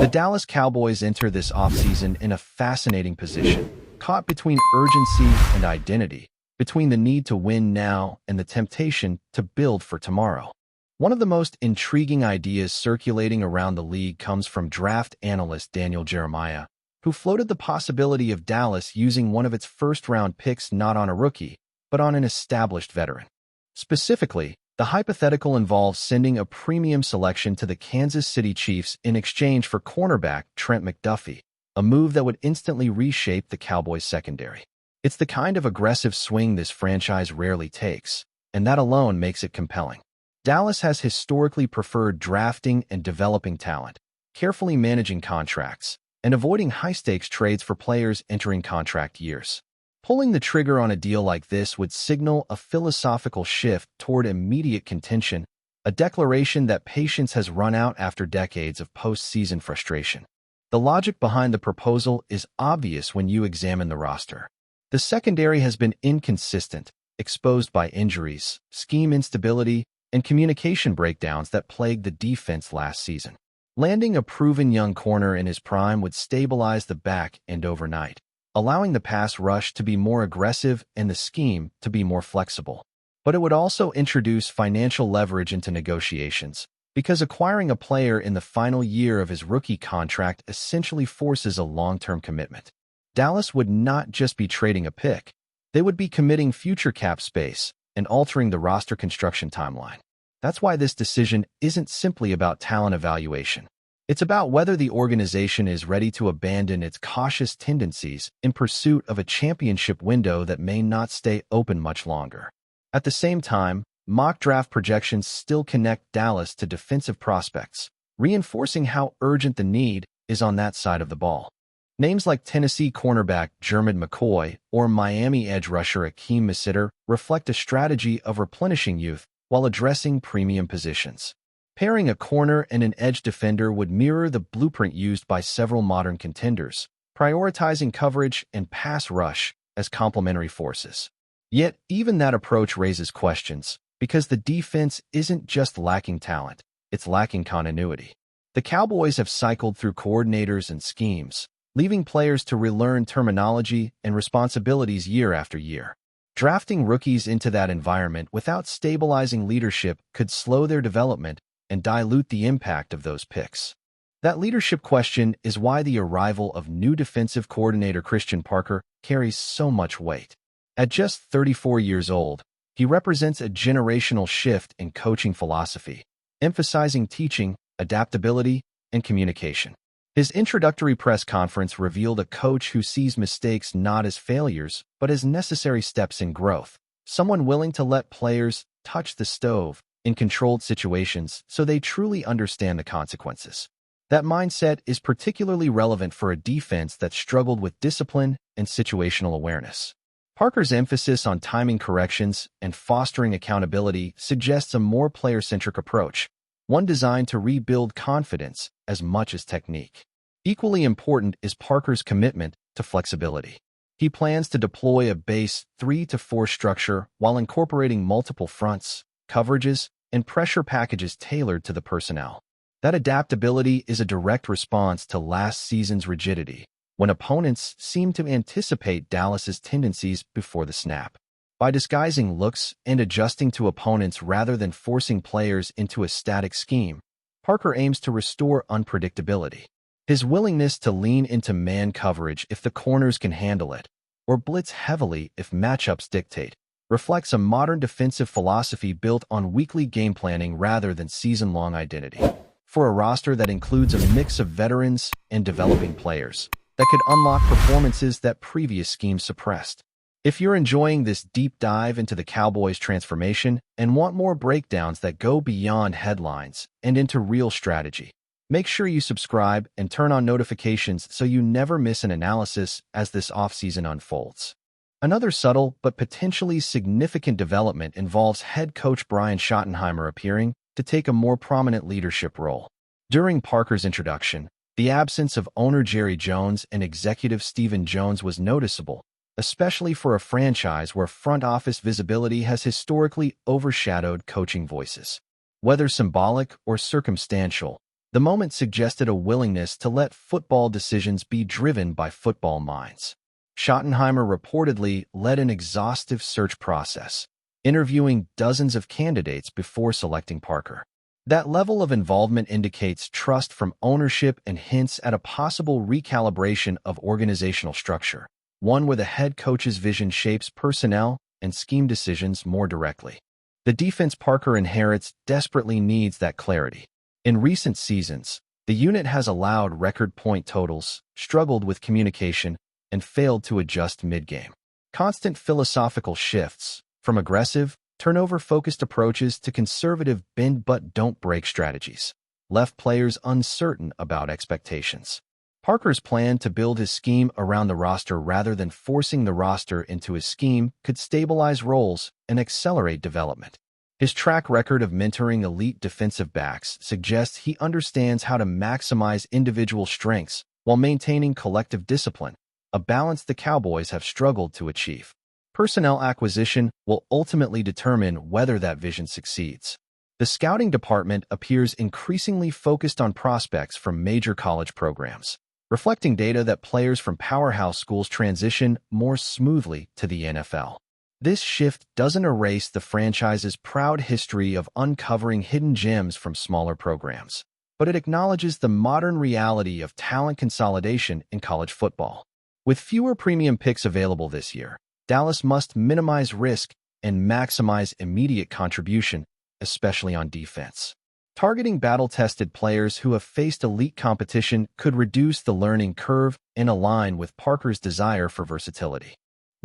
The Dallas Cowboys enter this offseason in a fascinating position, caught between urgency and identity, between the need to win now and the temptation to build for tomorrow. One of the most intriguing ideas circulating around the league comes from draft analyst Daniel Jeremiah, who floated the possibility of Dallas using one of its first-round picks not on a rookie, but on an established veteran. Specifically, the hypothetical involves sending a premium selection to the Kansas City Chiefs in exchange for cornerback Trent McDuffie, a move that would instantly reshape the Cowboys' secondary. It's the kind of aggressive swing this franchise rarely takes, and that alone makes it compelling. Dallas has historically preferred drafting and developing talent, carefully managing contracts, and avoiding high-stakes trades for players entering contract years. Pulling the trigger on a deal like this would signal a philosophical shift toward immediate contention, a declaration that patience has run out after decades of postseason frustration. The logic behind the proposal is obvious when you examine the roster. The secondary has been inconsistent, exposed by injuries, scheme instability, and communication breakdowns that plagued the defense last season. Landing a proven young corner in his prime would stabilize the back end overnight, allowing the pass rush to be more aggressive and the scheme to be more flexible. But it would also introduce financial leverage into negotiations, because acquiring a player in the final year of his rookie contract essentially forces a long-term commitment. Dallas would not just be trading a pick, they would be committing future cap space and altering the roster construction timeline. That's why this decision isn't simply about talent evaluation. It's about whether the organization is ready to abandon its cautious tendencies in pursuit of a championship window that may not stay open much longer. At the same time, mock draft projections still connect Dallas to defensive prospects, reinforcing how urgent the need is on that side of the ball. Names like Tennessee cornerback Jermad McCoy or Miami edge rusher Akeem Masitter reflect a strategy of replenishing youth while addressing premium positions. Pairing a corner and an edge defender would mirror the blueprint used by several modern contenders, prioritizing coverage and pass rush as complementary forces. Yet, even that approach raises questions, because the defense isn't just lacking talent, it's lacking continuity. The Cowboys have cycled through coordinators and schemes, leaving players to relearn terminology and responsibilities year after year. Drafting rookies into that environment without stabilizing leadership could slow their development and dilute the impact of those picks. That leadership question is why the arrival of new defensive coordinator Christian Parker carries so much weight. At just 34 years old, he represents a generational shift in coaching philosophy, emphasizing teaching, adaptability, and communication. His introductory press conference revealed a coach who sees mistakes not as failures, but as necessary steps in growth, someone willing to let players touch the stove in controlled situations so they truly understand the consequences. That mindset is particularly relevant for a defense that struggled with discipline and situational awareness. Parker's emphasis on timing corrections and fostering accountability suggests a more player-centric approach, one designed to rebuild confidence as much as technique. Equally important is Parker's commitment to flexibility. He plans to deploy a base 3-4 structure while incorporating multiple fronts, coverages, and pressure packages tailored to the personnel. That adaptability is a direct response to last season's rigidity, when opponents seemed to anticipate Dallas's tendencies before the snap. By disguising looks and adjusting to opponents rather than forcing players into a static scheme, Parker aims to restore unpredictability. His willingness to lean into man coverage if the corners can handle it, or blitz heavily if matchups dictate, reflects a modern defensive philosophy built on weekly game planning rather than season-long identity. For a roster that includes a mix of veterans and developing players that could unlock performances that previous schemes suppressed. If you're enjoying this deep dive into the Cowboys' transformation and want more breakdowns that go beyond headlines and into real strategy, make sure you subscribe and turn on notifications so you never miss an analysis as this offseason unfolds. Another subtle but potentially significant development involves head coach Brian Schottenheimer appearing to take a more prominent leadership role. During Parker's introduction, the absence of owner Jerry Jones and executive Stephen Jones was noticeable, especially for a franchise where front office visibility has historically overshadowed coaching voices. Whether symbolic or circumstantial, The moment suggested a willingness to let football decisions be driven by football minds. Schottenheimer reportedly led an exhaustive search process, interviewing dozens of candidates before selecting Parker. That level of involvement indicates trust from ownership and hints at a possible recalibration of organizational structure, one where the head coach's vision shapes personnel and scheme decisions more directly. The defense Parker inherits desperately needs that clarity. In recent seasons, the unit has allowed record point totals, struggled with communication, and failed to adjust mid-game. Constant philosophical shifts, from aggressive, turnover-focused approaches to conservative bend-but-don't-break strategies, left players uncertain about expectations. Parker's plan to build his scheme around the roster rather than forcing the roster into his scheme could stabilize roles and accelerate development. His track record of mentoring elite defensive backs suggests he understands how to maximize individual strengths while maintaining collective discipline, a balance the Cowboys have struggled to achieve. Personnel acquisition will ultimately determine whether that vision succeeds. The scouting department appears increasingly focused on prospects from major college programs, reflecting data that players from powerhouse schools transition more smoothly to the NFL. This shift doesn't erase the franchise's proud history of uncovering hidden gems from smaller programs, but it acknowledges the modern reality of talent consolidation in college football. With fewer premium picks available this year, Dallas must minimize risk and maximize immediate contribution, especially on defense. Targeting battle-tested players who have faced elite competition could reduce the learning curve and align with Parker's desire for versatility.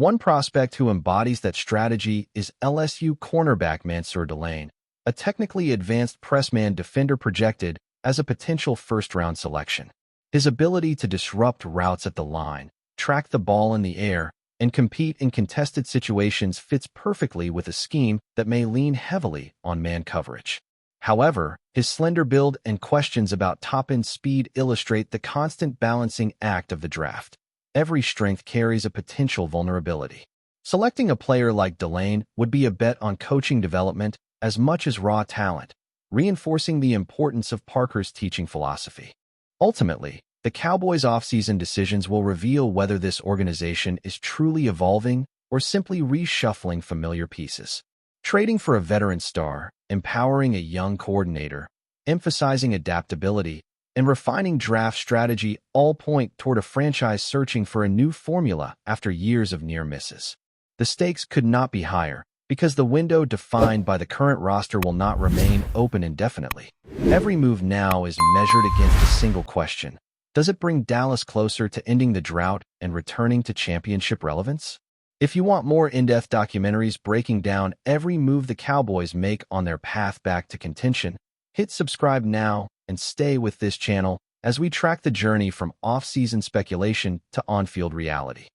One prospect who embodies that strategy is LSU cornerback Mansour Delane, a technically advanced pressman defender projected as a potential first-round selection. His ability to disrupt routes at the line, track the ball in the air, and compete in contested situations fits perfectly with a scheme that may lean heavily on man coverage. However, his slender build and questions about top-end speed illustrate the constant balancing act of the draft. Every strength carries a potential vulnerability. Selecting a player like Delane would be a bet on coaching development as much as raw talent, reinforcing the importance of Parker's teaching philosophy. Ultimately, the Cowboys' offseason decisions will reveal whether this organization is truly evolving or simply reshuffling familiar pieces. Trading for a veteran star, empowering a young coordinator, emphasizing adaptability, and refining draft strategy all point toward a franchise searching for a new formula after years of near misses. The stakes could not be higher, because the window defined by the current roster will not remain open indefinitely. Every move now is measured against a single question. Does it bring Dallas closer to ending the drought and returning to championship relevance? If you want more in-depth documentaries breaking down every move the Cowboys make on their path back to contention, hit subscribe now and stay with this channel as we track the journey from off-season speculation to on-field reality.